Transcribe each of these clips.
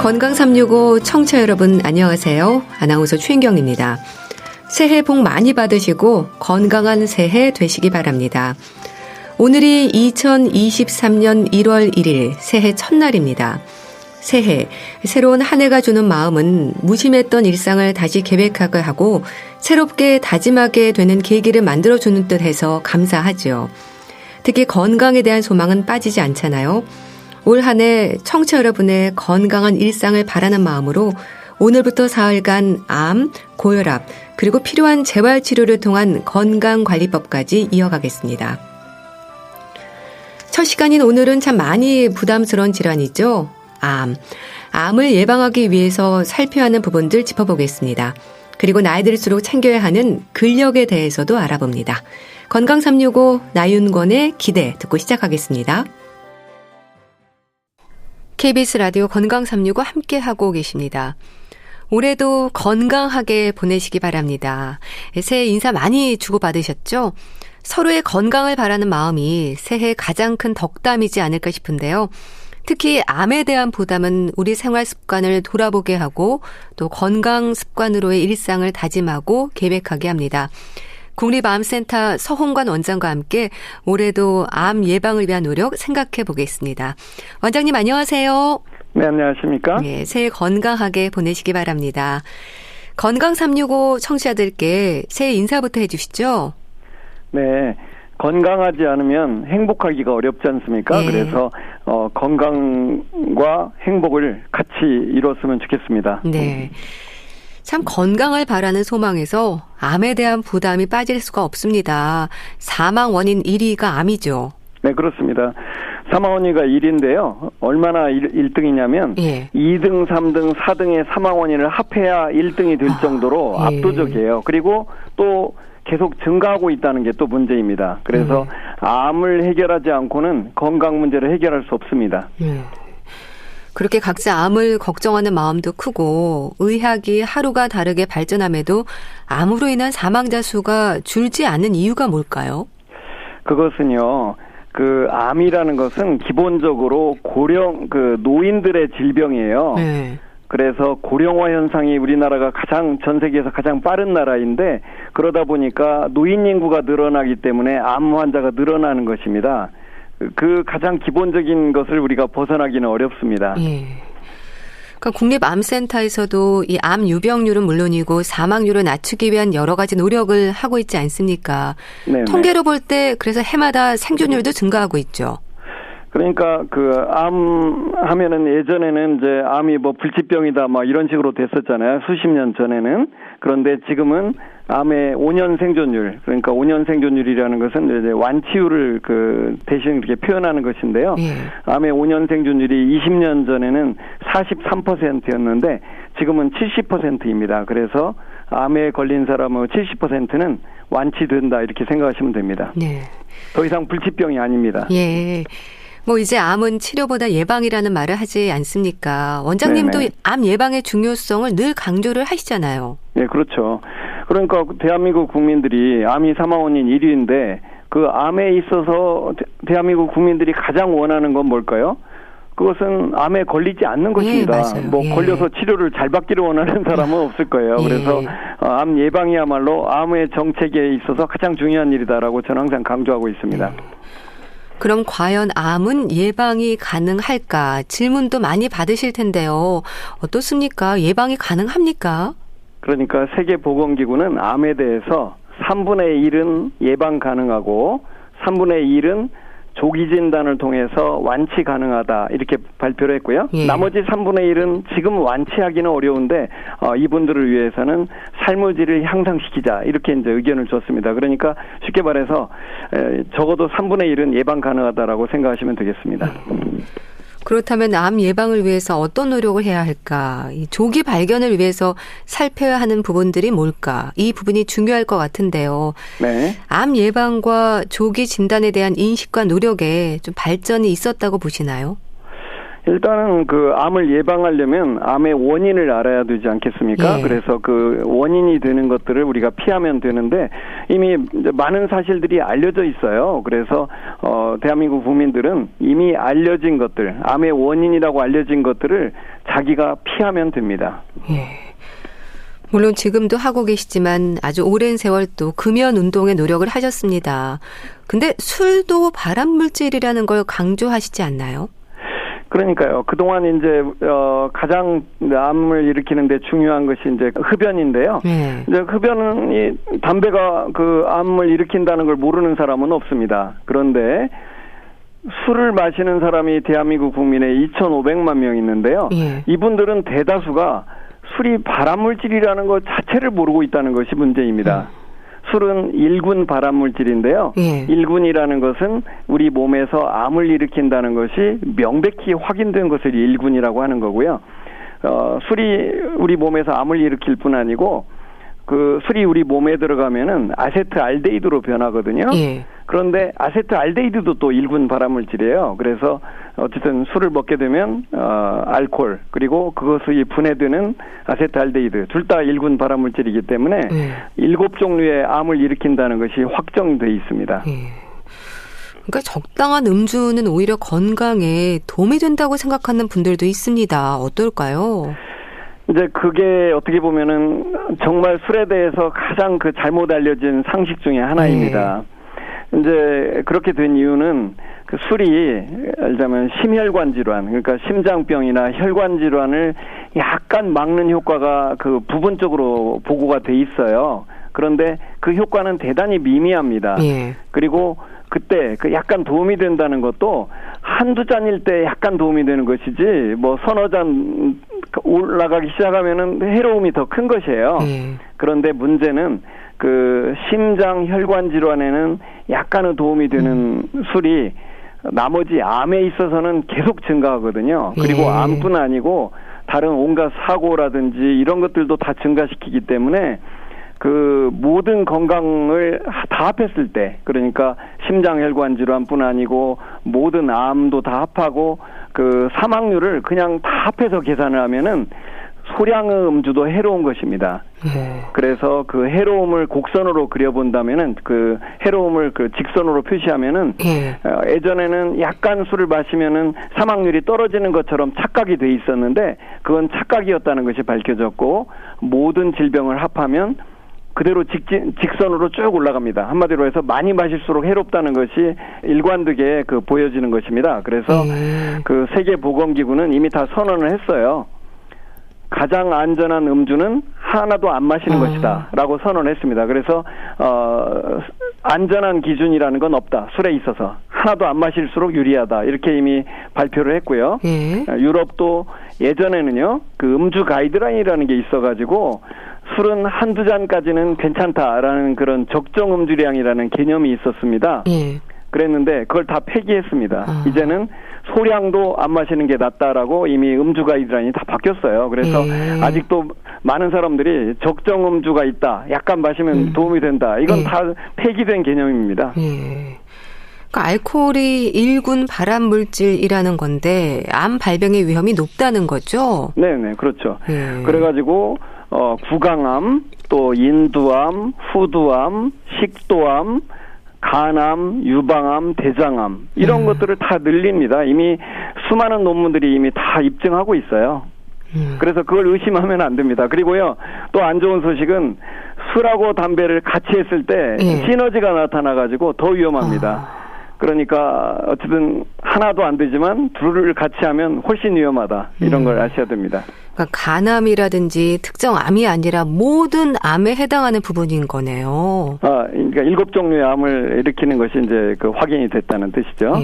건강 365 청취자 여러분 안녕하세요. 아나운서 최인경입니다. 새해 복 많이 받으시고 건강한 새해 되시기 바랍니다. 오늘이 2023년 1월 1일 새해 첫날입니다. 새해, 새로운 한 해가 주는 마음은 무심했던 일상을 다시 계획하게 하고 새롭게 다짐하게 되는 계기를 만들어주는 듯해서 감사하죠. 특히 건강에 대한 소망은 빠지지 않잖아요. 올 한 해 청취자 여러분의 건강한 일상을 바라는 마음으로 오늘부터 사흘간 암, 고혈압, 그리고 필요한 재활치료를 통한 건강관리법까지 이어가겠습니다. 첫 시간인 오늘은 참 많이 부담스러운 질환이죠. 암을 예방하기 위해서 살펴야 하는 부분들 짚어보겠습니다. 그리고 나이 들수록 챙겨야 하는 근력에 대해서도 알아봅니다. 건강 365 나윤권의 기대 듣고 시작하겠습니다. KBS 라디오 건강 365 함께하고 계십니다. 올해도 건강하게 보내시기 바랍니다. 새해 인사 많이 주고받으셨죠? 서로의 건강을 바라는 마음이 새해 가장 큰 덕담이지 않을까 싶은데요. 특히 암에 대한 부담은 우리 생활 습관을 돌아보게 하고 또 건강 습관으로의 일상을 다짐하고 계획하게 합니다. 국립암센터 서홍관 원장과 함께 올해도 암 예방을 위한 노력 생각해 보겠습니다. 원장님 안녕하세요. 네, 안녕하십니까? 네, 새해 건강하게 보내시기 바랍니다. 건강 365 청취자들께 새해 인사부터 해 주시죠. 네, 건강하지 않으면 행복하기가 어렵지 않습니까? 네. 그래서 건강과 행복을 같이 이뤘으면 좋겠습니다. 네. 참 건강을 바라는 소망에서 암에 대한 부담이 빠질 수가 없습니다. 사망 원인 1위가 암이죠. 네, 그렇습니다. 사망 원인가 1위인데요. 얼마나 1등이냐면 2등, 3등, 4등의 사망 원인을 합해야 1등이 될 정도로 압도적이에요. 그리고 또 계속 증가하고 있다는 게 또 문제입니다. 그래서 암을 해결하지 않고는 건강 문제를 해결할 수 없습니다. 그렇게 각자 암을 걱정하는 마음도 크고 의학이 하루가 다르게 발전함에도 암으로 인한 사망자 수가 줄지 않는 이유가 뭘까요? 그것은요. 암이라는 것은 기본적으로 노인들의 질병이에요. 네. 그래서 고령화 현상이 우리나라가 전 세계에서 가장 빠른 나라인데 그러다 보니까 노인 인구가 늘어나기 때문에 암 환자가 늘어나는 것입니다. 그 가장 기본적인 것을 우리가 벗어나기는 어렵습니다. 예. 그러니까 국립암센터에서도 이 암 유병률은 물론이고 사망률을 낮추기 위한 여러 가지 노력을 하고 있지 않습니까? 네네. 통계로 볼 때 그래서 해마다 생존율도 증가하고 있죠. 그러니까 암 하면은 예전에는 이제 암이 불치병이다 이런 식으로 됐었잖아요. 수십 년 전에는. 그런데 지금은 암의 5년 생존율, 그러니까 5년 생존율이라는 것은 이제 완치율을 대신 이렇게 표현하는 것인데요. 암의 5년 생존율이 20년 전에는 43%였는데 지금은 70%입니다. 그래서 암에 걸린 사람의 70%는 완치된다 이렇게 생각하시면 됩니다. 네. 더 이상 불치병이 아닙니다. 예. 이제 암은 치료보다 예방이라는 말을 하지 않습니까? 원장님도 네네. 암 예방의 중요성을 늘 강조를 하시잖아요. 네, 그렇죠. 그러니까 대한민국 국민들이 암이 사망 원인 1위인데 그 암에 있어서 대한민국 국민들이 가장 원하는 건 뭘까요? 그것은 암에 걸리지 않는 것입니다. 걸려서 치료를 잘 받기를 원하는 사람은 없을 거예요. 그래서 암 예방이야말로 암의 정책에 있어서 가장 중요한 일이다라고 저는 항상 강조하고 있습니다. 그럼 과연 암은 예방이 가능할까? 질문도 많이 받으실 텐데요. 어떻습니까? 예방이 가능합니까? 그러니까 세계보건기구는 암에 대해서 3분의 1은 예방 가능하고 3분의 1은 조기 진단을 통해서 완치 가능하다 이렇게 발표를 했고요. 나머지 3분의 1은 지금 완치하기는 어려운데 이분들을 위해서는 삶의 질을 향상시키자 이렇게 이제 의견을 줬습니다. 그러니까 쉽게 말해서 적어도 3분의 1은 예방 가능하다라고 생각하시면 되겠습니다. 그렇다면 암 예방을 위해서 어떤 노력을 해야 할까? 이 조기 발견을 위해서 살펴야 하는 부분들이 뭘까? 이 부분이 중요할 것 같은데요. 네. 암 예방과 조기 진단에 대한 인식과 노력에 좀 발전이 있었다고 보시나요? 일단은 그 암을 예방하려면 암의 원인을 알아야 되지 않겠습니까? 예. 그래서 그 원인이 되는 것들을 우리가 피하면 되는데 이미 많은 사실들이 알려져 있어요. 그래서 대한민국 국민들은 이미 알려진 것들, 암의 원인이라고 알려진 것들을 자기가 피하면 됩니다. 예. 물론 지금도 하고 계시지만 아주 오랜 세월 또 금연 운동에 노력을 하셨습니다. 근데 술도 발암물질이라는 걸 강조하시지 않나요? 그러니까요. 그동안 이제 가장 암을 일으키는데 중요한 것이 이제 흡연인데요. 이제 흡연이 담배가 그 암을 일으킨다는 걸 모르는 사람은 없습니다. 그런데 술을 마시는 사람이 대한민국 국민에 2,500만 명 있는데요. 이분들은 대다수가 술이 발암물질이라는 것 자체를 모르고 있다는 것이 문제입니다. 술은 1군 발암물질인데요. 1군이라는 것은 우리 몸에서 암을 일으킨다는 것이 명백히 확인된 것을 1군이라고 하는 거고요. 술이 우리 몸에서 암을 일으킬 뿐 아니고 그 술이 우리 몸에 들어가면은 아세트알데히드로 변하거든요. 그런데 아세트알데히드도 또 1군 발암물질이에요. 그래서 어쨌든 술을 먹게 되면 알코올 그리고 그것이 분해되는 아세트알데히드 둘 다 1군 발암물질이기 때문에 7종류의 암을 일으킨다는 것이 확정돼 있습니다. 그러니까 적당한 음주는 오히려 건강에 도움이 된다고 생각하는 분들도 있습니다. 어떨까요? 이제 그게 어떻게 보면은 정말 술에 대해서 가장 그 잘못 알려진 상식 중에 하나입니다. 이제 그렇게 된 이유는 그 술이 예를 들면 심혈관 질환 그러니까 심장병이나 혈관 질환을 약간 막는 효과가 그 부분적으로 보고가 돼 있어요. 그런데 그 효과는 대단히 미미합니다. 그리고 그때 그 약간 도움이 된다는 것도 한두 잔일 때 약간 도움이 되는 것이지 뭐 서너 잔 올라가기 시작하면은 해로움이 더 큰 것이에요. 그런데 문제는 그 심장 혈관 질환에는 약간은 도움이 되는 술이 나머지 암에 있어서는 계속 증가하거든요. 그리고 암뿐 아니고 다른 온갖 사고라든지 이런 것들도 다 증가시키기 때문에 그 모든 건강을 다 합했을 때 그러니까 심장혈관 질환뿐 아니고 모든 암도 다 합하고 그 사망률을 그냥 다 합해서 계산을 하면은 소량의 음주도 해로운 것입니다. 그래서 그 해로움을 곡선으로 그려본다면은 그 해로움을 그 직선으로 표시하면은 예전에는 약간 술을 마시면은 사망률이 떨어지는 것처럼 착각이 돼 있었는데 그건 착각이었다는 것이 밝혀졌고 모든 질병을 합하면 그대로 직선으로 쭉 올라갑니다. 한마디로 해서 많이 마실수록 해롭다는 것이 일관되게 그 보여지는 것입니다. 그래서 그 세계보건기구는 이미 다 선언을 했어요. 가장 안전한 음주는 하나도 안 마시는 것이다 라고 선언했습니다. 그래서 안전한 기준이라는 건 없다. 술에 있어서 하나도 안 마실수록 유리하다 이렇게 이미 발표를 했고요. 유럽도 예전에는요 그 음주 가이드라인이라는 게 있어가지고 술은 한두 잔까지는 괜찮다라는 그런 적정 음주량이라는 개념이 있었습니다. 그랬는데 그걸 다 폐기했습니다. 이제는 소량도 안 마시는 게 낫다라고 이미 음주 가이드라인이 다 바뀌었어요. 그래서 아직도 많은 사람들이 적정 음주가 있다. 약간 마시면 도움이 된다. 이건 다 폐기된 개념입니다. 그러니까 알코올이 1군 발암물질이라는 건데 암 발병의 위험이 높다는 거죠? 네네 그렇죠. 그래가지고 구강암, 또 인두암, 후두암, 식도암, 간암, 유방암, 대장암 이런 것들을 다 늘립니다. 이미 수많은 논문들이 이미 다 입증하고 있어요. 그래서 그걸 의심하면 안 됩니다. 그리고요 또 안 좋은 소식은 술하고 담배를 같이 했을 때 시너지가 나타나가지고 더 위험합니다. 그러니까 어쨌든 하나도 안 되지만 둘을 같이 하면 훨씬 위험하다. 이런 걸 아셔야 됩니다. 그러니까 간암이라든지 특정 암이 아니라 모든 암에 해당하는 부분인 거네요. 그러니까 7종류의 암을 일으키는 것이 이제 그 확인이 됐다는 뜻이죠.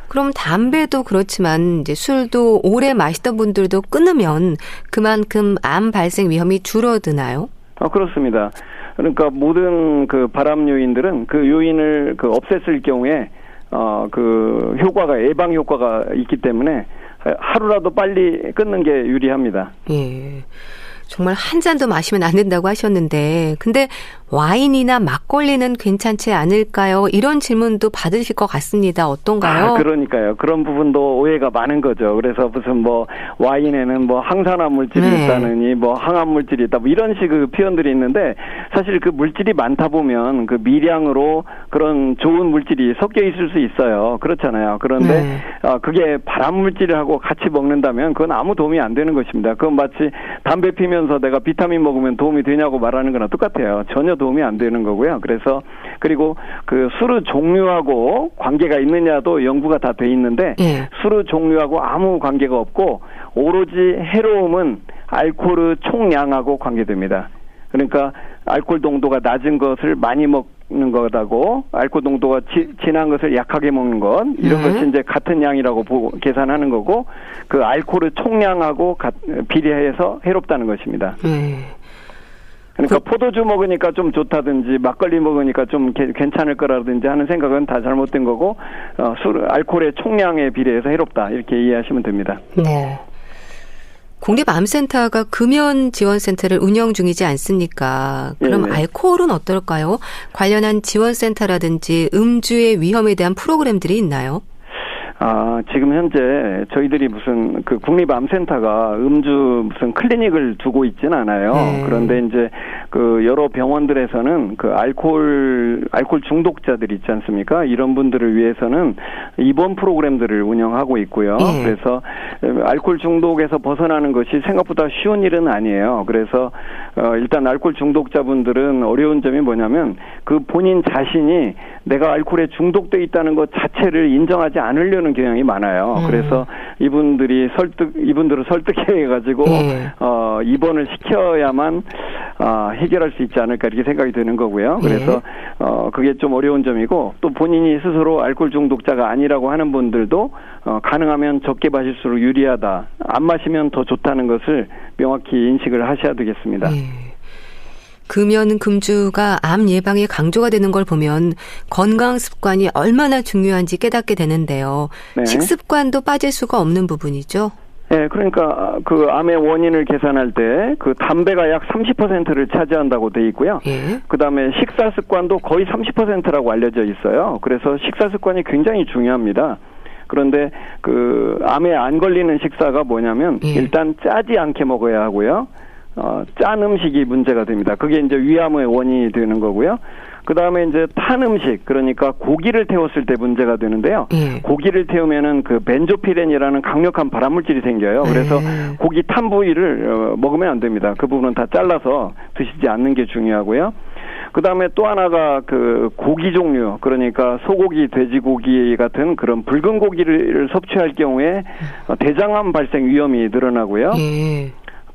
그럼 담배도 그렇지만 이제 술도 오래 마시던 분들도 끊으면 그만큼 암 발생 위험이 줄어드나요? 그렇습니다. 그러니까 모든 그 발암 요인들은 그 요인을 그 없앴을 경우에 그 효과가 예방 효과가 있기 때문에 하루라도 빨리 끊는 게 유리합니다. 정말 한 잔도 마시면 안 된다고 하셨는데 근데 와인이나 막걸리는 괜찮지 않을까요? 이런 질문도 받으실 것 같습니다. 어떤가요? 그러니까요. 그런 부분도 오해가 많은 거죠. 그래서 무슨 뭐 와인에는 뭐 항산화 물질이 있다느니 뭐 항암 물질이 있다 뭐 이런 식의 표현들이 있는데 사실 그 물질이 많다 보면 그 미량으로 그런 좋은 물질이 섞여 있을 수 있어요. 그렇잖아요. 그런데 그게 발암 물질하고 같이 먹는다면 그건 아무 도움이 안 되는 것입니다. 그건 마치 담배 피면서 내가 비타민 먹으면 도움이 되냐고 말하는 거랑 똑같아요. 전혀 도움이 안 되는 거고요. 그래서 그리고 그 술의 종류하고 관계가 있느냐도 연구가 다 돼 있는데 술의 종류하고 아무 관계가 없고 오로지 해로움은 알코올의 총량하고 관계됩니다. 그러니까 알코올 농도가 낮은 것을 많이 먹는 것하고 알코올 농도가 진한 것을 약하게 먹는 것 이런 것이 이제 같은 양이라고 계산하는 거고 그 알코올의 총량하고 비례해서 해롭다는 것입니다. 그러니까 포도주 먹으니까 좀 좋다든지 막걸리 먹으니까 좀 괜찮을 거라든지 하는 생각은 다 잘못된 거고 알코올의 총량에 비례해서 해롭다 이렇게 이해하시면 됩니다. 네. 국립암센터가 금연지원센터를 운영 중이지 않습니까? 그럼 알코올은 어떨까요? 관련한 지원센터라든지 음주의 위험에 대한 프로그램들이 있나요? 지금 현재 저희들이 무슨 그 국립암센터가 음주 무슨 클리닉을 두고 있진 않아요. 그런데 이제 그 여러 병원들에서는 그 알코올 중독자들 있지 않습니까? 이런 분들을 위해서는 입원 프로그램들을 운영하고 있고요. 그래서 알코올 중독에서 벗어나는 것이 생각보다 쉬운 일은 아니에요. 그래서 일단 알코올 중독자분들은 어려운 점이 뭐냐면 그 본인 자신이 내가 알코올에 중독돼 있다는 것 자체를 인정하지 않으려는 경향이 많아요. 그래서 이분들을 설득해가지고 입원을 시켜야만 해결할 수 있지 않을까 이렇게 생각이 드는 거고요. 그래서 그게 좀 어려운 점이고 또 본인이 스스로 알코올 중독자가 아니라고 하는 분들도 가능하면 적게 마실수록 유리하다. 안 마시면 더 좋다는 것을 명확히 인식을 하셔야 되겠습니다. 금연, 금주가 암 예방에 강조가 되는 걸 보면 건강 습관이 얼마나 중요한지 깨닫게 되는데요. 식습관도 빠질 수가 없는 부분이죠. 네, 그러니까 그 암의 원인을 계산할 때 그 담배가 약 30%를 차지한다고 돼 있고요. 그다음에 식사 습관도 거의 30%라고 알려져 있어요. 그래서 식사 습관이 굉장히 중요합니다. 그런데 그 암에 안 걸리는 식사가 뭐냐면 일단 짜지 않게 먹어야 하고요. 짠 음식이 문제가 됩니다. 그게 이제 위암의 원인이 되는 거고요. 그 다음에 이제 탄 음식, 그러니까 고기를 태웠을 때 문제가 되는데요. 고기를 태우면은 그 벤조피렌이라는 강력한 발암물질이 생겨요. 그래서 고기 탄 부위를 먹으면 안 됩니다. 그 부분은 다 잘라서 드시지 않는 게 중요하고요. 그 다음에 또 하나가 그 고기 종류, 그러니까 소고기, 돼지고기 같은 그런 붉은 고기를 섭취할 경우에 대장암 발생 위험이 늘어나고요.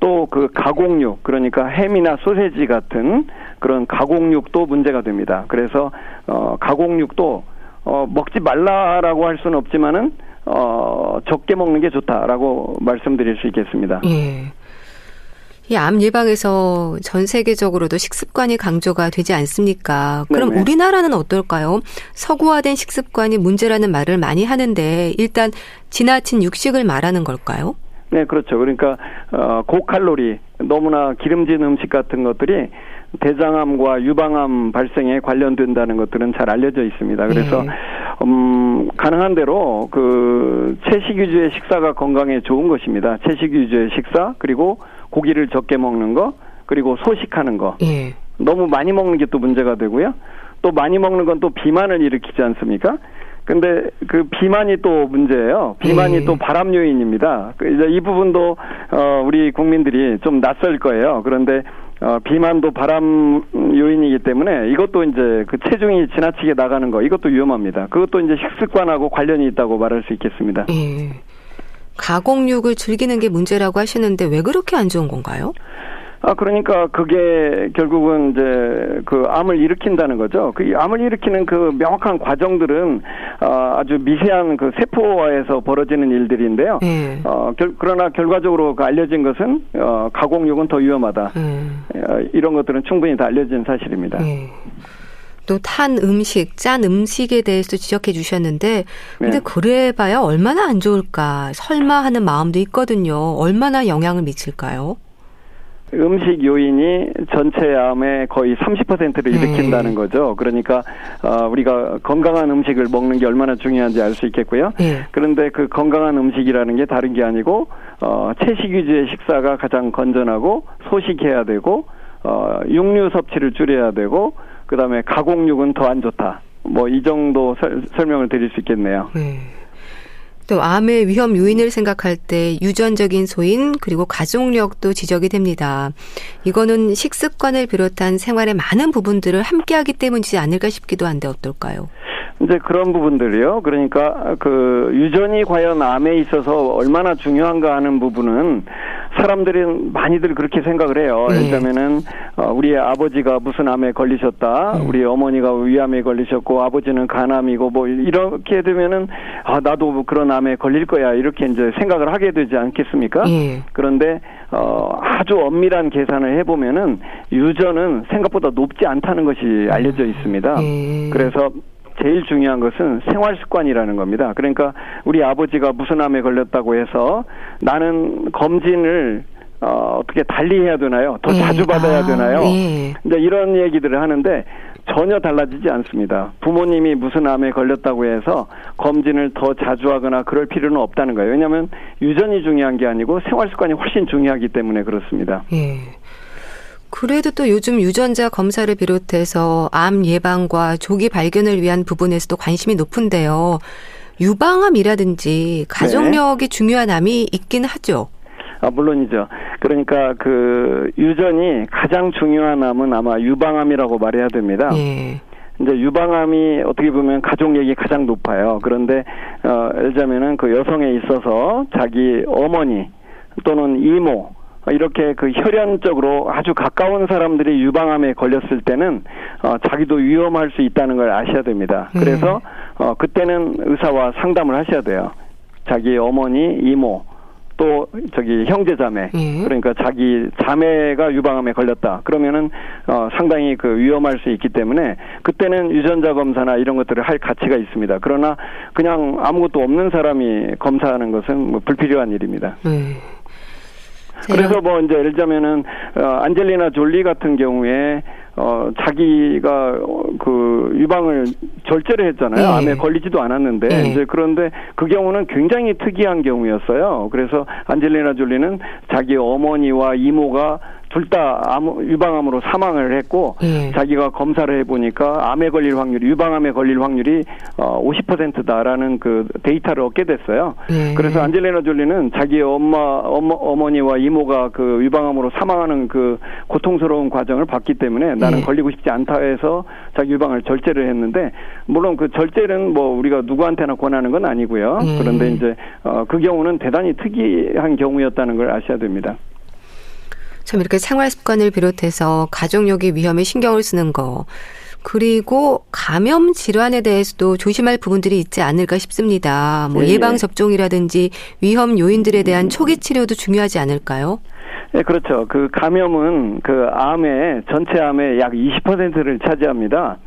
또 그 가공육, 그러니까 햄이나 소세지 같은 그런 가공육도 문제가 됩니다. 그래서 가공육도 먹지 말라라고 할 수는 없지만은 적게 먹는 게 좋다라고 말씀드릴 수 있겠습니다. 이 암 예방에서 전 세계적으로도 식습관이 강조가 되지 않습니까? 그럼 우리나라는 어떨까요? 서구화된 식습관이 문제라는 말을 많이 하는데 일단 지나친 육식을 말하는 걸까요? 네, 그렇죠. 그러니까 고칼로리, 너무나 기름진 음식 같은 것들이 대장암과 유방암 발생에 관련된다는 것들은 잘 알려져 있습니다. 그래서 가능한 대로 그 채식 위주의 식사가 건강에 좋은 것입니다. 채식 위주의 식사, 그리고 고기를 적게 먹는 거, 그리고 소식하는 거. 너무 많이 먹는 게 또 문제가 되고요. 또 많이 먹는 건 또 비만을 일으키지 않습니까? 근데 그 비만이 또 문제예요. 비만이 또 발암 요인입니다. 이제 이 부분도 우리 국민들이 좀 낯설 거예요. 그런데 비만도 발암 요인이기 때문에 이것도 이제 그 체중이 지나치게 나가는 거, 이것도 위험합니다. 그것도 이제 식습관하고 관련이 있다고 말할 수 있겠습니다. 가공육을 즐기는 게 문제라고 하시는데 왜 그렇게 안 좋은 건가요? 그러니까 그게 결국은 이제 그 암을 일으킨다는 거죠. 그 암을 일으키는 그 명확한 과정들은 아주 미세한 그 세포화에서 벌어지는 일들인데요. 그러나 결과적으로 알려진 것은 가공육은 더 위험하다. 이런 것들은 충분히 다 알려진 사실입니다. 또 탄 음식, 짠 음식에 대해서 지적해 주셨는데 근데 그래봐야 얼마나 안 좋을까 설마 하는 마음도 있거든요. 얼마나 영향을 미칠까요? 음식 요인이 전체 암의 거의 30%를 일으킨다는 거죠. 그러니까 우리가 건강한 음식을 먹는 게 얼마나 중요한지 알 수 있겠고요. 그런데 그 건강한 음식이라는 게 다른 게 아니고 채식 위주의 식사가 가장 건전하고 소식해야 되고 육류 섭취를 줄여야 되고 그다음에 가공육은 더 안 좋다. 뭐 이 정도 설명을 드릴 수 있겠네요. 또 암의 위험 요인을 생각할 때 유전적인 소인 그리고 가족력도 지적이 됩니다. 이거는 식습관을 비롯한 생활의 많은 부분들을 함께하기 때문이지 않을까 싶기도 한데 어떨까요? 이제 그런 부분들이요. 그러니까 그 유전이 과연 암에 있어서 얼마나 중요한가 하는 부분은 사람들은 많이들 그렇게 생각을 해요. 예를 들면은 우리 아버지가 무슨 암에 걸리셨다. 우리 어머니가 위암에 걸리셨고 아버지는 간암이고 뭐 이렇게 되면은 나도 그런 암에 걸릴 거야. 이렇게 이제 생각을 하게 되지 않겠습니까? 그런데 아주 엄밀한 계산을 해보면은 유전은 생각보다 높지 않다는 것이 알려져 있습니다. 그래서 제일 중요한 것은 생활 습관이라는 겁니다. 그러니까 우리 아버지가 무슨 암에 걸렸다고 해서 나는 검진을 어떻게 달리 해야 되나요? 더 자주 받아야 되나요? 이제 이런 얘기들을 하는데 전혀 달라지지 않습니다. 부모님이 무슨 암에 걸렸다고 해서 검진을 더 자주 하거나 그럴 필요는 없다는 거예요. 왜냐하면 유전이 중요한 게 아니고 생활 습관이 훨씬 중요하기 때문에 그렇습니다. 그래도 또 요즘 유전자 검사를 비롯해서 암 예방과 조기 발견을 위한 부분에서도 관심이 높은데요. 유방암이라든지 가족력이 중요한 암이 있긴 하죠. 물론이죠. 그러니까 그 유전이 가장 중요한 암은 아마 유방암이라고 말해야 됩니다. 이제 유방암이 어떻게 보면 가족력이 가장 높아요. 그런데 예를 들자면은 그 여성에 있어서 자기 어머니 또는 이모 이렇게 그 혈연적으로 아주 가까운 사람들이 유방암에 걸렸을 때는 자기도 위험할 수 있다는 걸 아셔야 됩니다. 그래서 그때는 의사와 상담을 하셔야 돼요. 자기 어머니, 이모, 또 형제자매, 그러니까 자기 자매가 유방암에 걸렸다. 그러면은 상당히 그 위험할 수 있기 때문에 그때는 유전자 검사나 이런 것들을 할 가치가 있습니다. 그러나 그냥 아무것도 없는 사람이 검사하는 것은 뭐 불필요한 일입니다. 그래서 뭐 이제 예를 들자면은 안젤리나 졸리 같은 경우에 자기가 그 유방을 절제를 했잖아요. 암에 걸리지도 않았는데 이제 그런데 그 경우는 굉장히 특이한 경우였어요. 그래서 안젤리나 졸리는 자기 어머니와 이모가 둘 다 유방암으로 사망을 했고 자기가 검사를 해보니까 암에 걸릴 확률이 유방암에 걸릴 확률이 50%다라는 그 데이터를 얻게 됐어요. 그래서 안젤리나 졸리는 자기 어머니와 이모가 그 유방암으로 사망하는 그 고통스러운 과정을 봤기 때문에 나는 걸리고 싶지 않다 해서 자기 유방을 절제를 했는데 물론 그 절제는 뭐 우리가 누구한테나 권하는 건 아니고요. 그런데 이제 그 경우는 대단히 특이한 경우였다는 걸 아셔야 됩니다. 참 이렇게 생활 습관을 비롯해서 가족력의 위험에 신경을 쓰는 거 그리고 감염 질환에 대해서도 조심할 부분들이 있지 않을까 싶습니다. 뭐 예방 접종이라든지 위험 요인들에 대한 초기 치료도 중요하지 않을까요? 네, 그렇죠. 그 감염은 그 암의 전체 암의 약 20%를 차지합니다.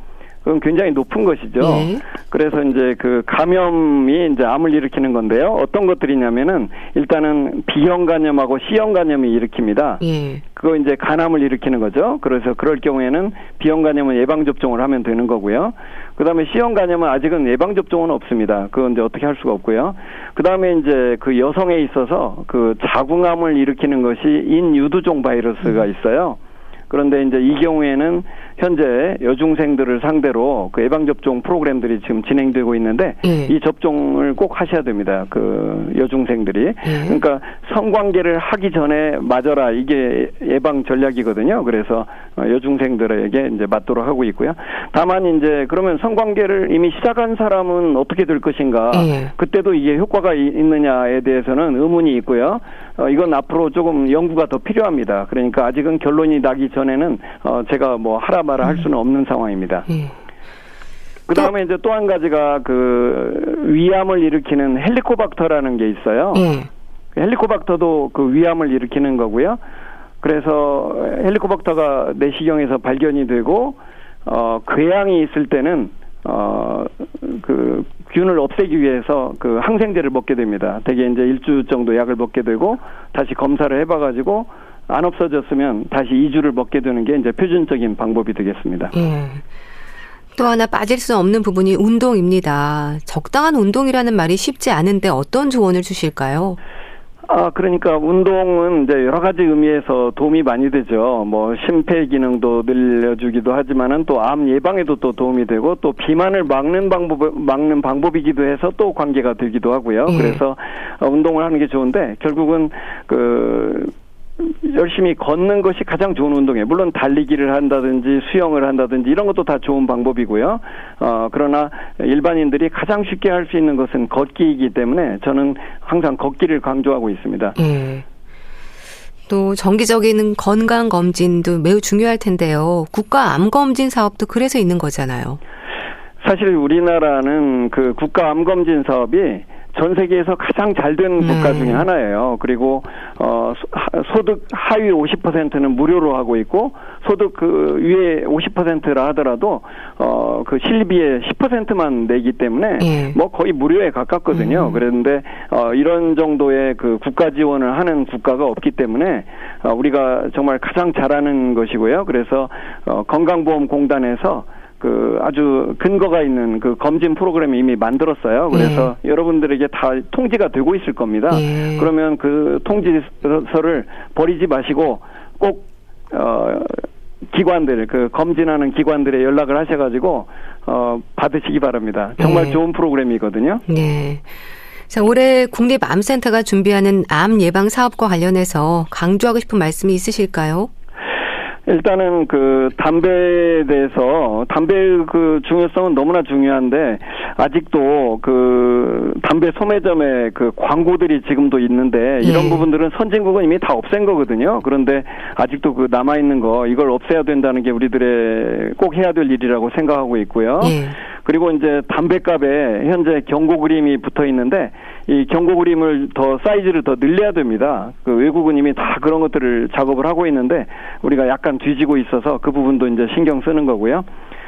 그건 굉장히 높은 것이죠. 그래서 이제 그 감염이 이제 암을 일으키는 건데요. 어떤 것들이냐면은 일단은 B형 감염하고 C형 감염이 일으킵니다. 그거 이제 간암을 일으키는 거죠. 그래서 그럴 경우에는 B형 감염은 예방 접종을 하면 되는 거고요. 그다음에 C형 감염은 아직은 예방 접종은 없습니다. 그건 이제 어떻게 할 수가 없고요. 그다음에 이제 그 여성에 있어서 그 자궁암을 일으키는 것이 인유두종 바이러스가 있어요. 그런데 이제 이 경우에는 현재 여중생들을 상대로 그 예방접종 프로그램들이 지금 진행되고 있는데 이 접종을 꼭 하셔야 됩니다. 그 여중생들이. 그러니까 성관계를 하기 전에 맞아라. 이게 예방 전략이거든요. 그래서 여중생들에게 이제 맞도록 하고 있고요. 다만 이제 그러면 성관계를 이미 시작한 사람은 어떻게 될 것인가. 그때도 이게 효과가 있느냐에 대해서는 의문이 있고요. 이건 앞으로 조금 연구가 더 필요합니다. 그러니까 아직은 결론이 나기 전에는 제가 뭐 하라 마라 할 수는 없는 상황입니다. 그 다음에 이제 또 한 가지가 그 위암을 일으키는 헬리코박터라는 게 있어요. 헬리코박터도 그 위암을 일으키는 거고요. 그래서 헬리코박터가 내시경에서 발견이 되고 궤양이 있을 때는 그 균을 없애기 위해서 그 항생제를 먹게 됩니다. 대개 이제 1주 정도 약을 먹게 되고 다시 검사를 해봐가지고 안 없어졌으면 다시 2주를 먹게 되는 게 이제 표준적인 방법이 되겠습니다. 예. 또 하나 빠질 수 없는 부분이 운동입니다. 적당한 운동이라는 말이 쉽지 않은데 어떤 조언을 주실까요? 그러니까 운동은 이제 여러 가지 의미에서 도움이 많이 되죠. 뭐 심폐 기능도 늘려주기도 하지만은 또 암 예방에도 또 도움이 되고 또 비만을 막는 방법이기도 해서 또 관계가 되기도 하고요. 그래서 운동을 하는 게 좋은데 결국은 열심히 걷는 것이 가장 좋은 운동이에요. 물론 달리기를 한다든지 수영을 한다든지 이런 것도 다 좋은 방법이고요. 그러나 일반인들이 가장 쉽게 할 수 있는 것은 걷기이기 때문에 저는 항상 걷기를 강조하고 있습니다. 또 정기적인 건강 검진도 매우 중요할 텐데요. 국가 암 검진 사업도 그래서 있는 거잖아요. 사실 우리나라는 그 국가 암 검진 사업이 전 세계에서 가장 잘 된 국가 중에 하나예요. 그리고 소득 하위 50%는 무료로 하고 있고 소득 그 위에 50%라 하더라도 그 실비의 10%만 내기 때문에 뭐 거의 무료에 가깝거든요. 그런데 이런 정도의 그 국가 지원을 하는 국가가 없기 때문에 우리가 정말 가장 잘하는 것이고요. 그래서 건강보험공단에서 그 아주 근거가 있는 그 검진 프로그램이 이미 만들었어요. 그래서 여러분들에게 다 통지가 되고 있을 겁니다. 그러면 그 통지서를 버리지 마시고 꼭 기관들, 그 검진하는 기관들에 연락을 하셔가지고 받으시기 바랍니다. 정말 좋은 프로그램이거든요. 네. 자, 올해 국립암센터가 준비하는 암 예방 사업과 관련해서 강조하고 싶은 말씀이 있으실까요? 일단은 그 담배에 대해서 담배 그 중요성은 너무나 중요한데 아직도 그 담배 소매점에 그 광고들이 지금도 있는데 이런 부분들은 선진국은 이미 다 없앤 거거든요. 그런데 아직도 그 남아 있는 거 이걸 없애야 된다는 게 우리들의 꼭 해야 될 일이라고 생각하고 있고요. 그리고 이제 담배값에 현재 경고 그림이 붙어 있는데 이 경고 그림을 더 사이즈를 더 늘려야 됩니다. 그 외국은 이미 다 그런 것들을 작업을 하고 있는데 우리가 약간 뒤지고 있어서 그 부분도 이제 신경 쓰는 거고요.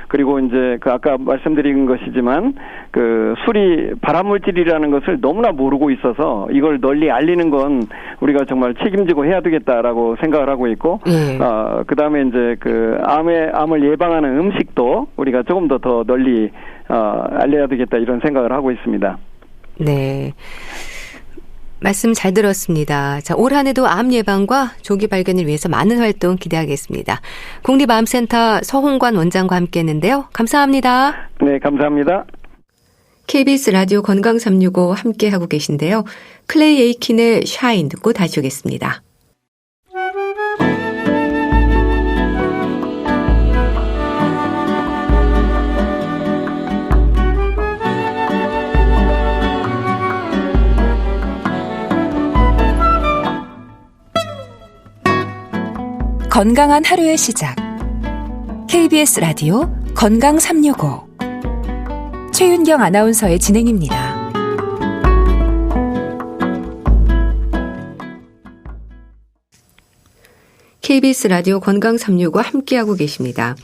그리고 이제 그 아까 말씀드린 것이지만 그 술이 발암물질이라는 것을 너무나 모르고 있어서 이걸 널리 알리는 건 우리가 정말 책임지고 해야 되겠다라고 생각을 하고 있고 그다음에 이제 그 암을 예방하는 음식도 우리가 조금 더 널리 알려야 되겠다 이런 생각을 하고 있습니다. 네. 말씀 잘 들었습니다. 자, 올 한 해도 암 예방과 조기 발견을 위해서 많은 활동 기대하겠습니다. 국립암센터 서홍관 원장과 함께 했는데요. 감사합니다. 네, 감사합니다. KBS 라디오 건강 365 함께 하고 계신데요. 클레이 에이킨의 샤인 듣고 다시 오겠습니다. 건강한 하루의 시작. KBS 라디오 건강 365 최윤경 아나운서의 진행입니다. KBS 라디오 건강 365 함께하고 계십니다.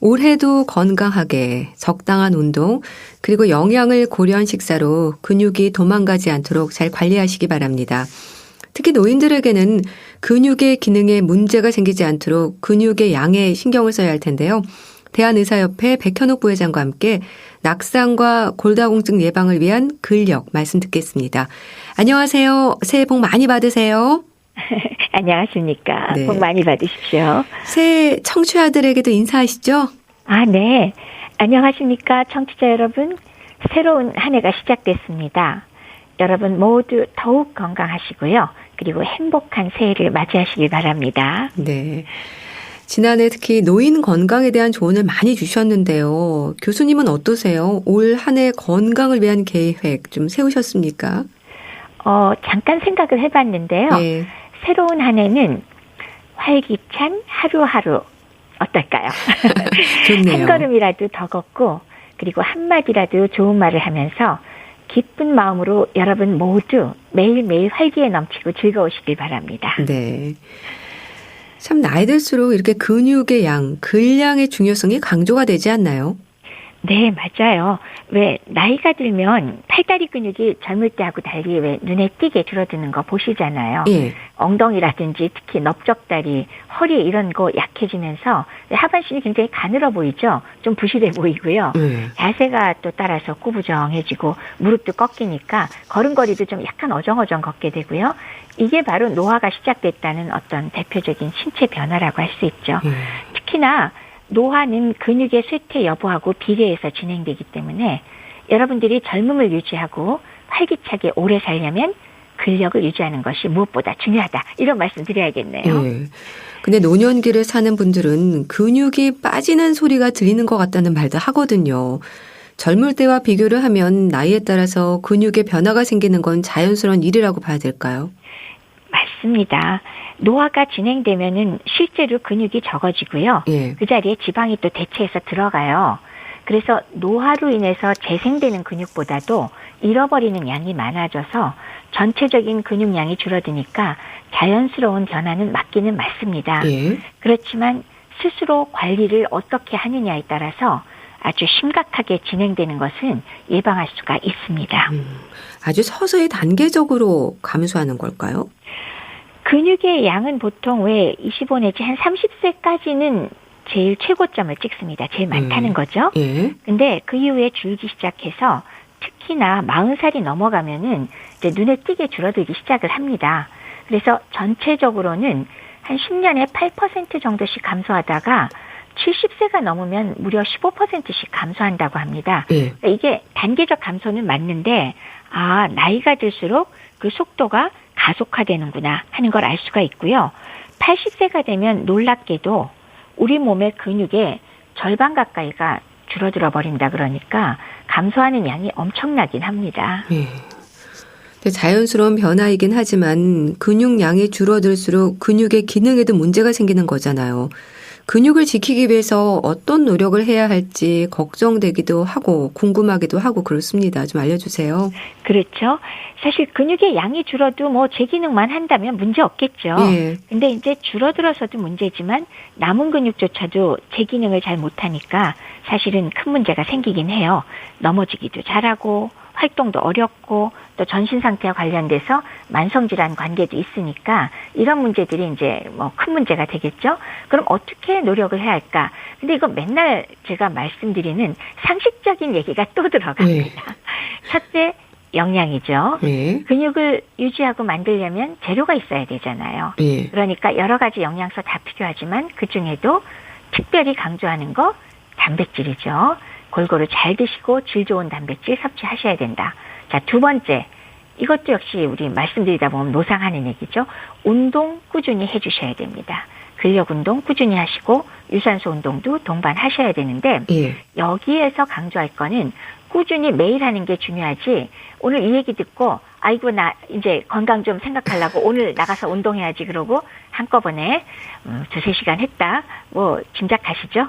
올해도 건강하게 적당한 운동 그리고 영양을 고려한 식사로 근육이 도망가지 않도록 잘 관리하시기 바랍니다. 특히 노인들에게는 근육의 기능에 문제가 생기지 않도록 근육의 양에 신경을 써야 할 텐데요. 대한의사협회 백현옥 부회장과 함께 낙상과 골다공증 예방을 위한 근력 말씀 듣겠습니다. 안녕하세요. 새해 복 많이 받으세요. 안녕하십니까. 네. 복 많이 받으십시오. 새해 청취자들에게도 인사하시죠? 네. 안녕하십니까. 청취자 여러분. 새로운 한 해가 시작됐습니다. 여러분 모두 더욱 건강하시고요. 그리고 행복한 새해를 맞이하시길 바랍니다. 네. 지난해 특히 노인 건강에 대한 조언을 많이 주셨는데요. 교수님은 어떠세요? 올 한 해 건강을 위한 계획 좀 세우셨습니까? 잠깐 생각을 해봤는데요. 네. 새로운 한 해는 활기찬 하루하루 어떨까요? 좋네요. 한 걸음이라도 더 걷고 그리고 한마디라도 좋은 말을 하면서 기쁜 마음으로 여러분 모두 매일매일 활기에 넘치고 즐거우시길 바랍니다. 네. 참 나이 들수록 이렇게 근육의 양, 근량의 중요성이 강조가 되지 않나요? 네, 맞아요. 왜 나이가 들면 팔다리 근육이 젊을 때하고 달리 왜 눈에 띄게 줄어드는 거 보시잖아요. 예. 엉덩이라든지 특히 넓적다리, 허리 이런 거 약해지면서 하반신이 굉장히 가늘어 보이죠. 좀 부실해 보이고요. 자세가 또 따라서 꾸부정해지고 무릎도 꺾이니까 걸음걸이도 좀 약간 어정어정 걷게 되고요. 이게 바로 노화가 시작됐다는 어떤 대표적인 신체 변화라고 할 수 있죠. 특히나 노화는 근육의 쇠퇴 여부하고 비례해서 진행되기 때문에 여러분들이 젊음을 유지하고 활기차게 오래 살려면 근력을 유지하는 것이 무엇보다 중요하다. 이런 말씀 드려야겠네요. 예. 근데 노년기를 사는 분들은 근육이 빠지는 소리가 들리는 것 같다는 말도 하거든요. 젊을 때와 비교를 하면 나이에 따라서 근육에 변화가 생기는 건 자연스러운 일이라고 봐야 될까요? 맞습니다. 노화가 진행되면은 실제로 근육이 적어지고요. 예. 그 자리에 지방이 또 대체해서 들어가요. 그래서 노화로 인해서 재생되는 근육보다도 잃어버리는 양이 많아져서 전체적인 근육량이 줄어드니까 자연스러운 변화는 맞기는 맞습니다. 예. 그렇지만 스스로 관리를 어떻게 하느냐에 따라서 아주 심각하게 진행되는 것은 예방할 수가 있습니다. 아주 서서히 단계적으로 감소하는 걸까요? 근육의 양은 보통 왜 25 내지 한 30세까지는 제일 최고점을 찍습니다. 제일 많다는 거죠. 예. 근데 그 이후에 줄기 시작해서 특히나 40살이 넘어가면은 이제 눈에 띄게 줄어들기 시작을 합니다. 그래서 전체적으로는 한 10년에 8% 정도씩 감소하다가 70세가 넘으면 무려 15%씩 감소한다고 합니다. 예. 그러니까 이게 단계적 감소는 맞는데 나이가 들수록 그 속도가 가속화되는구나 하는 걸 알 수가 있고요. 80세가 되면 놀랍게도 우리 몸의 근육의 절반 가까이가 줄어들어 버린다 그러니까 감소하는 양이 엄청나긴 합니다. 예. 자연스러운 변화이긴 하지만 근육량이 줄어들수록 근육의 기능에도 문제가 생기는 거잖아요. 근육을 지키기 위해서 어떤 노력을 해야 할지 걱정되기도 하고 궁금하기도 하고 그렇습니다. 좀 알려주세요. 그렇죠. 사실 근육의 양이 줄어도 뭐 제 기능만 한다면 문제 없겠죠. 예. 근데 이제 줄어들어서도 문제지만 남은 근육조차도 제 기능을 잘 못하니까 사실은 큰 문제가 생기긴 해요. 넘어지기도 잘하고 활동도 어렵고 또 전신 상태와 관련돼서 만성질환 관계도 있으니까 이런 문제들이 이제 뭐 큰 문제가 되겠죠. 그럼 어떻게 노력을 해야 할까? 근데 이거 맨날 제가 말씀드리는 상식적인 얘기가 또 들어갑니다. 첫째, 영양이죠. 근육을 유지하고 만들려면 재료가 있어야 되잖아요. 그러니까 여러 가지 영양소 다 필요하지만 그중에도 특별히 강조하는 거 단백질이죠. 골고루 잘 드시고 질 좋은 단백질 섭취하셔야 된다. 자, 두 번째. 이것도 역시 우리 말씀드리다 보면 노상하는 얘기죠. 운동 꾸준히 해주셔야 됩니다. 근력 운동 꾸준히 하시고 유산소 운동도 동반하셔야 되는데 여기에서 강조할 거는 꾸준히 매일 하는 게 중요하지 오늘 이 얘기 듣고 아이고 나 이제 건강 좀 생각하려고 오늘 나가서 운동해야지 그러고 한꺼번에 2-3시간 했다. 뭐 짐작하시죠?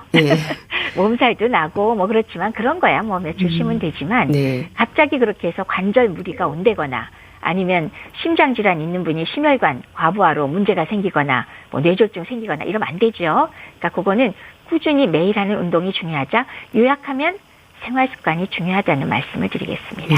몸살도 나고 뭐 그렇지만 그런 거야. 뭐 며칠 쉬면 되지만 갑자기 그렇게 해서 관절 무리가 온다거나 아니면 심장질환 있는 분이 심혈관 과부하로 문제가 생기거나 뭐 뇌졸중 생기거나 이러면 안 되죠. 그러니까 그거는 꾸준히 매일 하는 운동이 중요하자 요약하면 생활습관이 중요하다는 말씀을 드리겠습니다.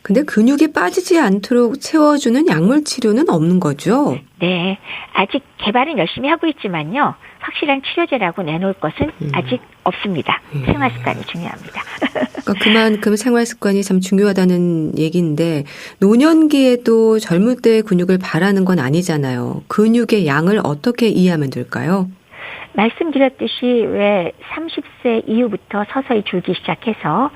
근데 근육이 빠지지 않도록 채워주는 약물 치료는 없는 거죠? 네. 아직 개발은 열심히 하고 있지만요. 확실한 치료제라고 내놓을 것은 아직 없습니다. 생활습관이 중요합니다. 그러니까 그만큼 생활습관이 참 중요하다는 얘기인데 노년기에도 젊을 때 근육을 바라는 건 아니잖아요. 근육의 양을 어떻게 이해하면 될까요? 말씀드렸듯이 왜 30세 이후부터 서서히 줄기 시작해서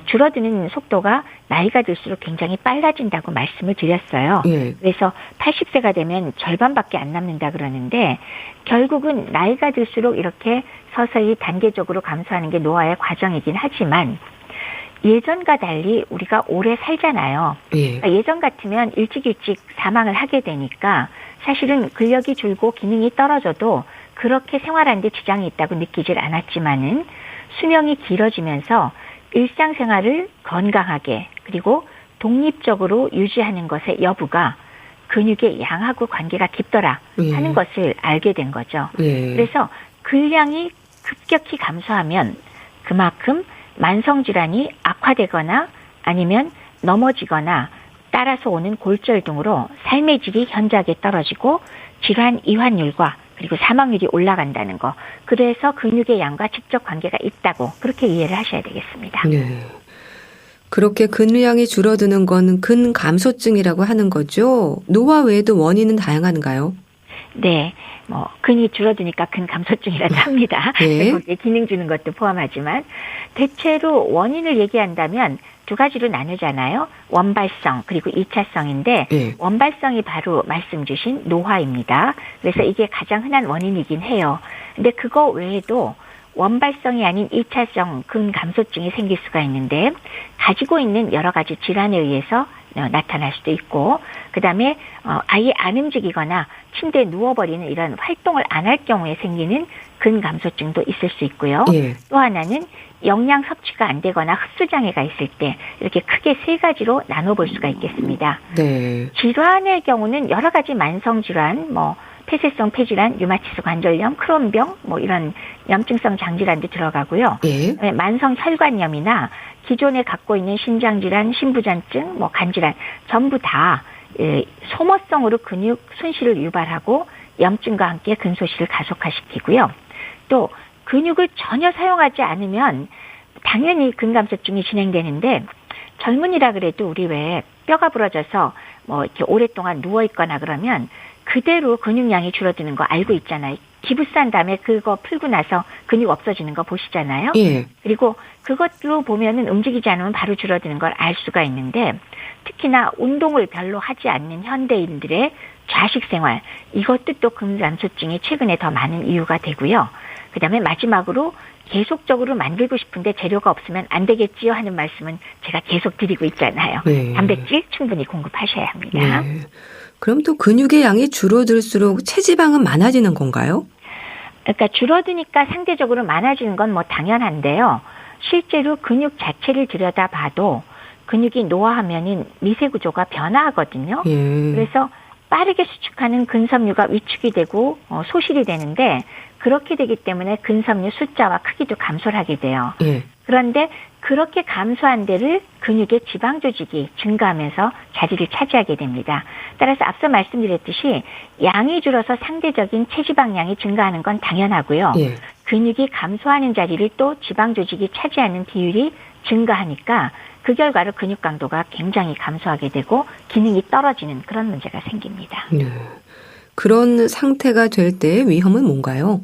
줄어드는 속도가 나이가 들수록 굉장히 빨라진다고 말씀을 드렸어요. 그래서 80세가 되면 절반밖에 안 남는다 그러는데 결국은 나이가 들수록 이렇게 서서히 단계적으로 감소하는 게 노화의 과정이긴 하지만 예전과 달리 우리가 오래 살잖아요. 그러니까 예전 같으면 일찍 사망을 하게 되니까 사실은 근력이 줄고 기능이 떨어져도 그렇게 생활하는 데 지장이 있다고 느끼질 않았지만은 수명이 길어지면서 일상생활을 건강하게 그리고 독립적으로 유지하는 것의 여부가 근육의 양하고 관계가 깊더라 하는 것을 알게 된 거죠. 그래서 근량이 급격히 감소하면 그만큼 만성질환이 악화되거나 아니면 넘어지거나 따라서 오는 골절 등으로 삶의 질이 현저하게 떨어지고 질환 이환율과 그리고 사망률이 올라간다는 거. 그래서 근육의 양과 직접 관계가 있다고 그렇게 이해를 하셔야 되겠습니다. 네. 그렇게 근량이 줄어드는 건 근감소증이라고 하는 거죠. 노화 외에도 원인은 다양한가요? 네. 근이 줄어드니까 근감소증이라고 합니다. 네. 거기에 기능 주는 것도 포함하지만 대체로 원인을 얘기한다면 두 가지로 나누잖아요. 원발성 그리고 2차성인데 네. 원발성이 바로 말씀 주신 노화입니다. 그래서 이게 가장 흔한 원인이긴 해요. 근데 그거 외에도 원발성이 아닌 2차성 근감소증이 생길 수가 있는데 가지고 있는 여러 가지 질환에 의해서 나타날 수도 있고 그다음에 아예 안 움직이거나 침대에 누워버리는 이런 활동을 안 할 경우에 생기는 근감소증도 있을 수 있고요. 예. 또 하나는 영양 섭취가 안 되거나 흡수장애가 있을 때 이렇게 크게 세 가지로 나눠볼 수가 있겠습니다. 네. 질환의 경우는 여러 가지 만성질환, 폐쇄성 폐질환, 류마티스 관절염, 크론병, 이런 염증성 장질환도 들어가고요. 예. 만성 혈관염이나 기존에 갖고 있는 신장질환, 신부전증, 간질환 전부 다 소모성으로 근육 손실을 유발하고 염증과 함께 근소실을 가속화시키고요. 또 근육을 전혀 사용하지 않으면 당연히 근감소증이 진행되는데 젊은이라 그래도 우리 왜 뼈가 부러져서 이렇게 오랫동안 누워 있거나 그러면 그대로 근육량이 줄어드는 거 알고 있잖아요. 기부싼 다음에 그거 풀고 나서 근육 없어지는 거 보시잖아요. 예. 그리고 그것도 보면은 움직이지 않으면 바로 줄어드는 걸 알 수가 있는데 특히나 운동을 별로 하지 않는 현대인들의 좌식 생활 이것도 또 근감소증이 최근에 더 많은 이유가 되고요. 그다음에 마지막으로 계속적으로 만들고 싶은데 재료가 없으면 안 되겠지요 하는 말씀은 제가 계속 드리고 있잖아요. 네. 단백질 충분히 공급하셔야 합니다. 네. 그럼 또 근육의 양이 줄어들수록 체지방은 많아지는 건가요? 그러니까 줄어드니까 상대적으로 많아지는 건 당연한데요. 실제로 근육 자체를 들여다봐도 근육이 노화하면은 미세 구조가 변화하거든요. 예. 그래서 빠르게 수축하는 근섬유가 위축이 되고 소실이 되는데 그렇게 되기 때문에 근섬유 숫자와 크기도 감소를 하게 돼요. 예. 그런데 그렇게 감소한 데를 근육의 지방 조직이 증가하면서 자리를 차지하게 됩니다. 따라서 앞서 말씀드렸듯이 양이 줄어서 상대적인 체지방량이 증가하는 건 당연하고요. 예. 근육이 감소하는 자리를 또 지방 조직이 차지하는 비율이 증가하니까 그 결과로 근육 강도가 굉장히 감소하게 되고 기능이 떨어지는 그런 문제가 생깁니다. 네. 그런 상태가 될 때 위험은 뭔가요?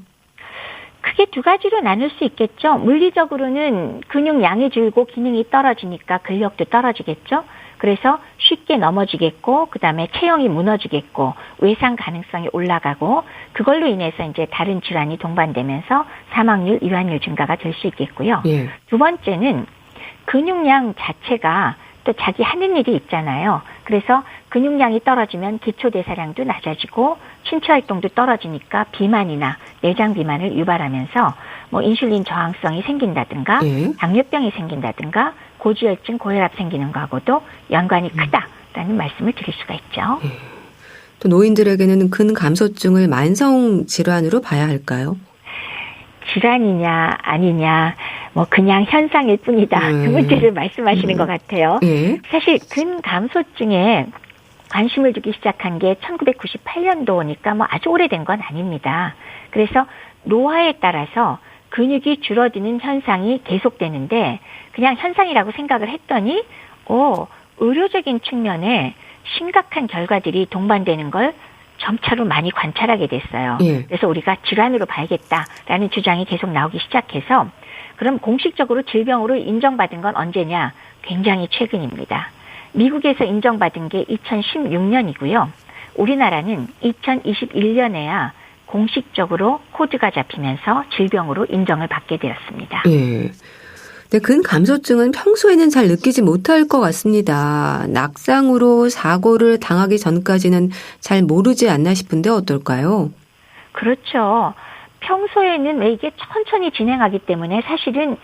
크게 두 가지로 나눌 수 있겠죠. 물리적으로는 근육량이 줄고 기능이 떨어지니까 근력도 떨어지겠죠. 그래서 쉽게 넘어지겠고 그다음에 체형이 무너지겠고 외상 가능성이 올라가고 그걸로 인해서 이제 다른 질환이 동반되면서 사망률, 이완율 증가가 될 수 있겠고요. 예. 두 번째는 근육량 자체가 또 자기 하는 일이 있잖아요. 그래서 근육량이 떨어지면 기초대사량도 낮아지고 신체활동도 떨어지니까 비만이나 내장 비만을 유발하면서 인슐린 저항성이 생긴다든가 예. 당뇨병이 생긴다든가 고지혈증, 고혈압 생기는 거하고도 연관이 크다라는 말씀을 드릴 수가 있죠. 예. 또 노인들에게는 근감소증을 만성 질환으로 봐야 할까요? 질환이냐 아니냐 그냥 현상일 뿐이다. 그 문제를 말씀하시는 것 같아요. 예. 사실 근감소증에 관심을 두기 시작한 게 1998년도니까 아주 오래된 건 아닙니다. 그래서 노화에 따라서 근육이 줄어드는 현상이 계속되는데 그냥 현상이라고 생각을 했더니 의료적인 측면에 심각한 결과들이 동반되는 걸 점차로 많이 관찰하게 됐어요. 예. 그래서 우리가 질환으로 봐야겠다라는 주장이 계속 나오기 시작해서 그럼 공식적으로 질병으로 인정받은 건 언제냐? 굉장히 최근입니다. 미국에서 인정받은 게 2016년이고요. 우리나라는 2021년에야 공식적으로 코드가 잡히면서 질병으로 인정을 받게 되었습니다. 예. 근데 근감소증은 평소에는 잘 느끼지 못할 것 같습니다. 낙상으로 사고를 당하기 전까지는 잘 모르지 않나 싶은데 어떨까요? 그렇죠. 평소에는 왜 이게 천천히 진행하기 때문에 사실은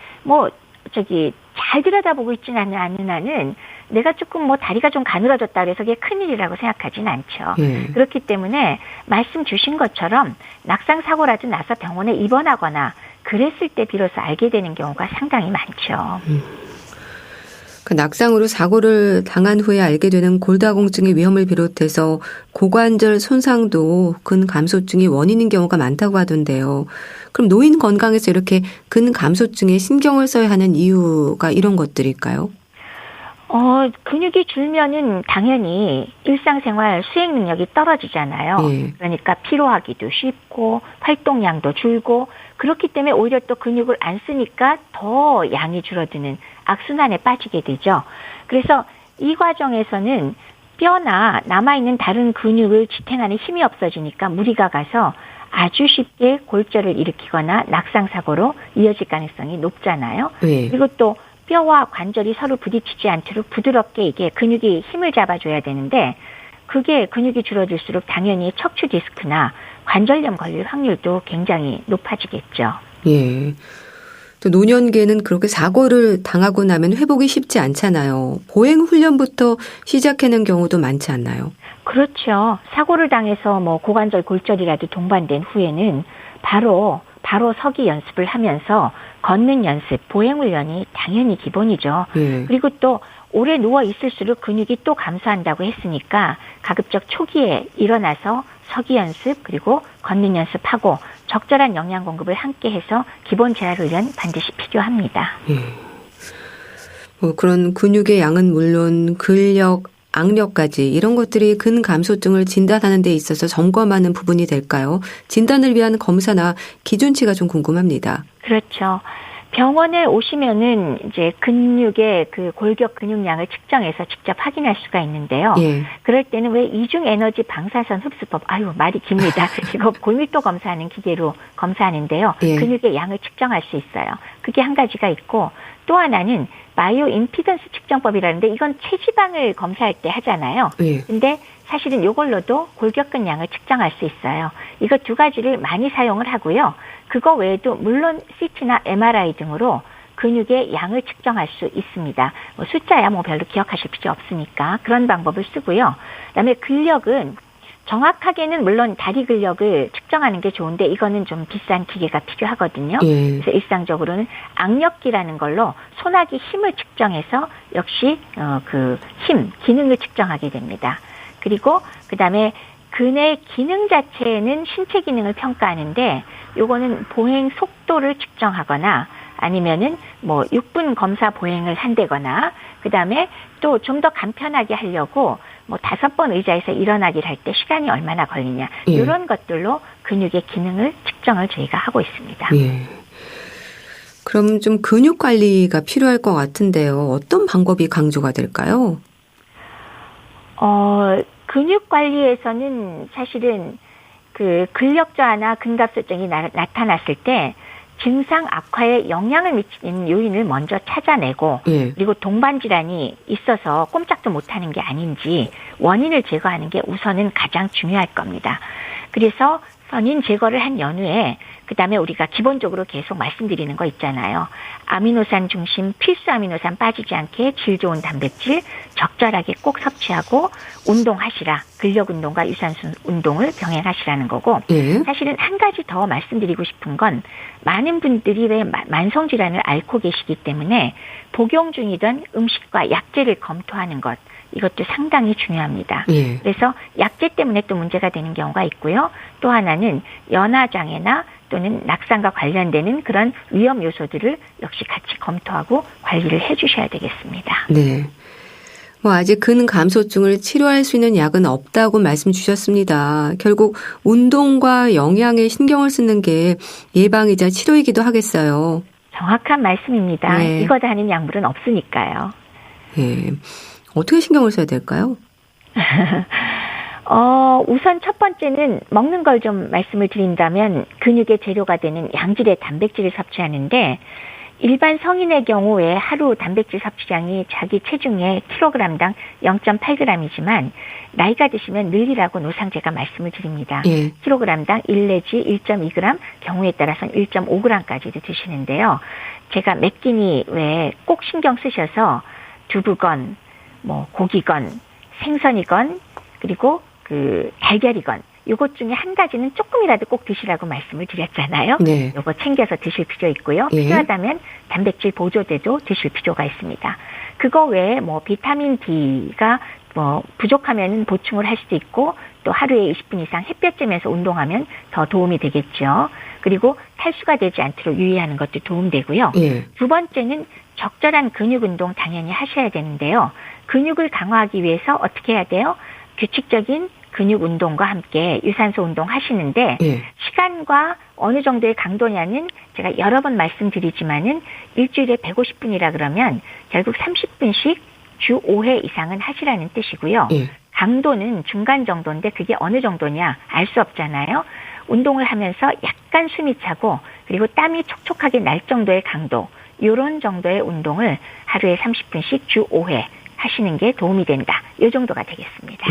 잘 들여다보고 있지는 않는 한은 내가 조금 다리가 좀 가늘어졌다 그래서 그게 큰일이라고 생각하진 않죠. 예. 그렇기 때문에 말씀 주신 것처럼 낙상 사고라도 나서 병원에 입원하거나 그랬을 때 비로소 알게 되는 경우가 상당히 많죠. 그 낙상으로 사고를 당한 후에 알게 되는 골다공증의 위험을 비롯해서 고관절 손상도 근감소증이 원인인 경우가 많다고 하던데요. 그럼 노인 건강에서 이렇게 근감소증에 신경을 써야 하는 이유가 이런 것들일까요? 근육이 줄면은 당연히 일상생활 수행 능력이 떨어지잖아요. 예. 그러니까 피로하기도 쉽고 활동량도 줄고 그렇기 때문에 오히려 또 근육을 안 쓰니까 더 양이 줄어드는 악순환에 빠지게 되죠. 그래서 이 과정에서는 뼈나 남아있는 다른 근육을 지탱하는 힘이 없어지니까 무리가 가서 아주 쉽게 골절을 일으키거나 낙상사고로 이어질 가능성이 높잖아요. 예. 그리고 또 뼈와 관절이 서로 부딪히지 않도록 부드럽게 이게 근육이 힘을 잡아줘야 되는데 그게 근육이 줄어들수록 당연히 척추 디스크나 관절염 걸릴 확률도 굉장히 높아지겠죠. 예. 또 노년기에는 그렇게 사고를 당하고 나면 회복이 쉽지 않잖아요. 보행 훈련부터 시작하는 경우도 많지 않나요? 그렇죠. 사고를 당해서 뭐 고관절 골절이라도 동반된 후에는 바로 서기 연습을 하면서 걷는 연습, 보행 훈련이 당연히 기본이죠. 예. 그리고 또 오래 누워 있을수록 근육이 또 감소한다고 했으니까 가급적 초기에 일어나서 서기 연습 그리고 걷는 연습하고 적절한 영양 공급을 함께 해서 기본 재활 훈련 반드시 필요합니다. 예. 뭐 그런 근육의 양은 물론 근력, 악력까지 이런 것들이 근감소증을 진단하는 데 있어서 점검하는 부분이 될까요? 진단을 위한 검사나 기준치가 좀 궁금합니다. 그렇죠. 병원에 오시면은 이제 근육의 그 골격 근육량을 측정해서 직접 확인할 수가 있는데요. 예. 그럴 때는 왜 이중 에너지 방사선 흡수법, 말이 깁니다. 이거 골밀도 검사하는 기계로 검사하는데요. 예. 근육의 양을 측정할 수 있어요. 그게 한 가지가 있고 또 하나는 바이오 임피던스 측정법이라는데 이건 체지방을 검사할 때 하잖아요. 예. 근데 사실은 이걸로도 골격근량을 측정할 수 있어요. 이거 두 가지를 많이 사용을 하고요. 그거 외에도 물론 CT나 MRI 등으로 근육의 양을 측정할 수 있습니다. 숫자야 별로 기억하실 필요 없으니까 그런 방법을 쓰고요. 그다음에 근력은 정확하게는 물론 다리 근력을 측정하는 게 좋은데 이거는 좀 비싼 기계가 필요하거든요. 예. 그래서 일상적으로는 악력기라는 걸로 손아귀 힘을 측정해서 역시 그 힘, 기능을 측정하게 됩니다. 그리고 그다음에 근의 기능 자체는 신체 기능을 평가하는데 요거는 보행 속도를 측정하거나 아니면은 6분 검사 보행을 한다거나 그다음에 또 좀 더 간편하게 하려고 5번 의자에서 일어나기를 할 때 시간이 얼마나 걸리냐 예. 이런 것들로 근육의 기능을 측정을 저희가 하고 있습니다. 예. 그럼 좀 근육 관리가 필요할 것 같은데요. 어떤 방법이 강조가 될까요? 근육 관리에서는 사실은 그 근력 저하나 근갑소증이 나타났을 때 증상 악화에 영향을 미치는 요인을 먼저 찾아내고 예. 그리고 동반 질환이 있어서 꼼짝도 못하는 게 아닌지 원인을 제거하는 게 우선은 가장 중요할 겁니다. 그래서 원인 제거를 한 연후에 그다음에 우리가 기본적으로 계속 말씀드리는 거 있잖아요. 아미노산 중심 필수 아미노산 빠지지 않게 질 좋은 단백질 적절하게 꼭 섭취하고 운동하시라. 근력 운동과 유산소 운동을 병행하시라는 거고 예. 사실은 한 가지 더 말씀드리고 싶은 건 많은 분들이 왜 만성질환을 앓고 계시기 때문에 복용 중이던 음식과 약제를 검토하는 것 이것도 상당히 중요합니다. 예. 그래서 약제 때문에 또 문제가 되는 경우가 있고요. 또 하나는 연화장애나 또는 낙상과 관련되는 그런 위험 요소들을 역시 같이 검토하고 관리를 해 주셔야 되겠습니다. 네. 아직 근감소증을 치료할 수 있는 약은 없다고 말씀 주셨습니다. 결국 운동과 영양에 신경을 쓰는 게 예방이자 치료이기도 하겠어요. 정확한 말씀입니다. 네. 이거다 하는 약물은 없으니까요. 예. 어떻게 신경을 써야 될까요? 우선 첫 번째는 먹는 걸 좀 말씀을 드린다면 근육의 재료가 되는 양질의 단백질을 섭취하는데 일반 성인의 경우에 하루 단백질 섭취량이 자기 체중의 킬로그램당 0.8g이지만 나이가 드시면 늘리라고 노상제가 말씀을 드립니다. 예. 킬로그램당 1 내지 1.2g, 경우에 따라서는 1.5g까지도 드시는데요. 제가 몇 끼니 왜 꼭 신경 쓰셔서 두부건, 고기건, 생선이건, 그리고 달걀이건 요것 중에 한 가지는 조금이라도 꼭 드시라고 말씀을 드렸잖아요. 네. 요거 챙겨서 드실 필요 있고요. 예. 필요하다면 단백질 보조제도 드실 필요가 있습니다. 그거 외에 뭐 비타민 D가 뭐 부족하면 보충을 할 수도 있고 또 하루에 20분 이상 햇볕쬐면서 운동하면 더 도움이 되겠죠. 그리고 탈수가 되지 않도록 유의하는 것도 도움되고요. 예. 두 번째는 적절한 근육 운동 당연히 하셔야 되는데요. 근육을 강화하기 위해서 어떻게 해야 돼요? 규칙적인 근육 운동과 함께 유산소 운동 하시는데 예. 시간과 어느 정도의 강도냐는 제가 여러 번 말씀드리지만은 일주일에 150분이라 그러면 결국 30분씩 주 5회 이상은 하시라는 뜻이고요. 예. 강도는 중간 정도인데 그게 어느 정도냐 알 수 없잖아요. 운동을 하면서 약간 숨이 차고 그리고 땀이 촉촉하게 날 정도의 강도, 이런 정도의 운동을 하루에 30분씩 주 5회 하시는 게 도움이 된다. 이 정도가 되겠습니다.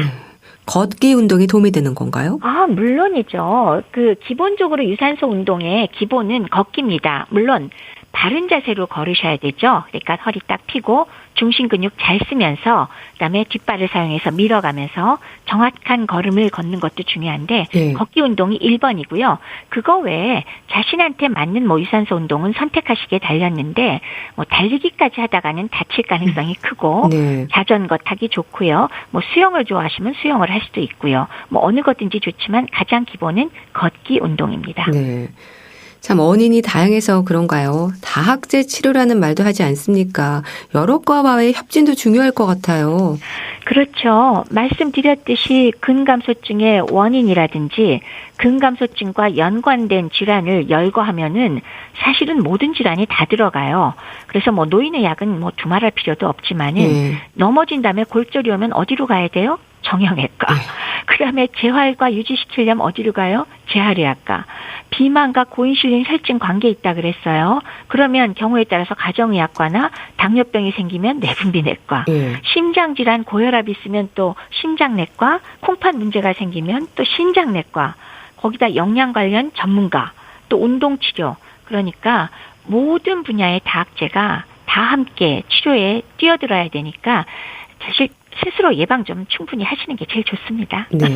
걷기 운동이 도움이 되는 건가요? 아, 물론이죠. 기본적으로 유산소 운동의 기본은 걷기입니다. 물론 바른 자세로 걸으셔야 되죠. 그러니까 허리 딱 펴고 중심 근육 잘 쓰면서 그다음에 뒷발을 사용해서 밀어가면서 정확한 걸음을 걷는 것도 중요한데 예. 걷기 운동이 1번이고요. 그거 외에 자신한테 맞는 뭐 유산소 운동은 선택하시기에 달렸는데 뭐 달리기까지 하다가는 다칠 가능성이 크고 네. 자전거 타기 좋고요. 뭐 수영을 좋아하시면 수영을 할 수도 있고요. 뭐 어느 거든지 좋지만 가장 기본은 걷기 운동입니다. 네. 참 원인이 다양해서 그런가요? 다학제 치료라는 말도 하지 않습니까? 여러 과와의 협진도 중요할 것 같아요. 그렇죠. 말씀드렸듯이 근감소증의 원인이라든지 근감소증과 연관된 질환을 열거하면은 사실은 모든 질환이 다 들어가요. 그래서 뭐 노인의 약은 뭐 두말할 필요도 없지만은 네. 넘어진 다음에 골절이 오면 어디로 가야 돼요? 정형외과. 네. 그다음에 재활과 유지시키려면 어디로 가요? 재활의학과. 비만과 고인슐린 혈증 관계 있다 그랬어요. 그러면 경우에 따라서 가정의학과나 당뇨병이 생기면 내분비내과. 예. 심장질환 고혈압이 있으면 또 심장내과. 콩팥 문제가 생기면 또 신장내과. 거기다 영양 관련 전문가. 또 운동치료. 그러니까 모든 분야의 다학제가 다 함께 치료에 뛰어들어야 되니까 사실 스스로 예방 좀 충분히 하시는 게 제일 좋습니다. 네.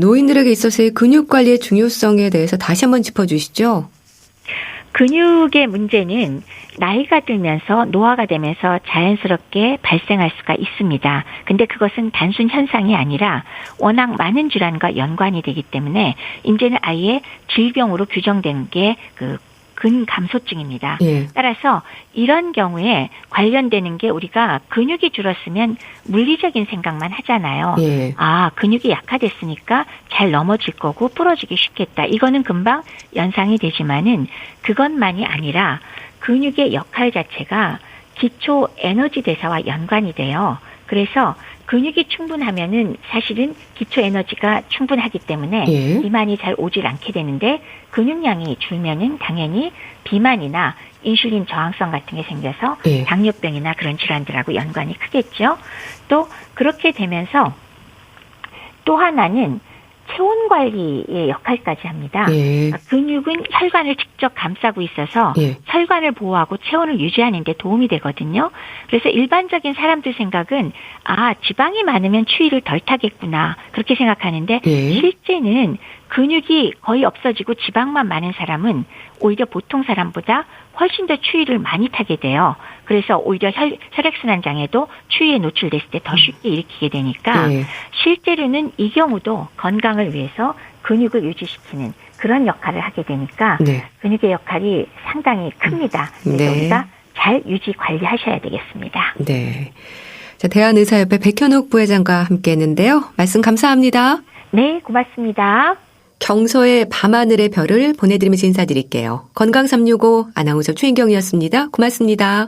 노인들에게 있어서의 근육 관리의 중요성에 대해서 다시 한번 짚어주시죠. 근육의 문제는 나이가 들면서 노화가 되면서 자연스럽게 발생할 수가 있습니다. 근데 그것은 단순 현상이 아니라 워낙 많은 질환과 연관이 되기 때문에 이제는 아예 질병으로 규정된 게 근감소증입니다. 예. 따라서 이런 경우에 관련되는 게 우리가 근육이 줄었으면 물리적인 생각만 하잖아요. 예. 아, 근육이 약화됐으니까 잘 넘어질 거고 부러지기 쉽겠다. 이거는 금방 연상이 되지만은 그것만이 아니라 근육의 역할 자체가 기초 에너지 대사와 연관이 돼요. 그래서 근육이 충분하면은 사실은 기초 에너지가 충분하기 때문에 예. 비만이 잘 오질 않게 되는데 근육량이 줄면은 당연히 비만이나 인슐린 저항성 같은 게 생겨서 예. 당뇨병이나 그런 질환들하고 연관이 크겠죠. 또 그렇게 되면서 또 하나는 체온 관리의 역할까지 합니다. 예. 근육은 혈관을 직접 감싸고 있어서 예. 혈관을 보호하고 체온을 유지하는 데 도움이 되거든요. 그래서 일반적인 사람들 생각은 지방이 많으면 추위를 덜 타겠구나 그렇게 생각하는데 예. 실제는 근육이 거의 없어지고 지방만 많은 사람은 오히려 보통 사람보다 훨씬 더 추위를 많이 타게 돼요. 그래서 오히려 혈액순환 장애도 추위에 노출됐을 때 더 쉽게 일으키게 되니까 예. 실제로는 이 경우도 건강을 위해서 근육을 유지시키는 그런 역할을 하게 되니까 네. 근육의 역할이 상당히 큽니다. 그래서 네. 우리가 잘 유지 관리하셔야 되겠습니다. 네. 자, 대한의사협회 백현옥 부회장과 함께했는데요. 말씀 감사합니다. 네, 고맙습니다. 경서의 밤하늘의 별을 보내드리면서 인사드릴게요. 건강365 아나운서 최인경이었습니다. 고맙습니다.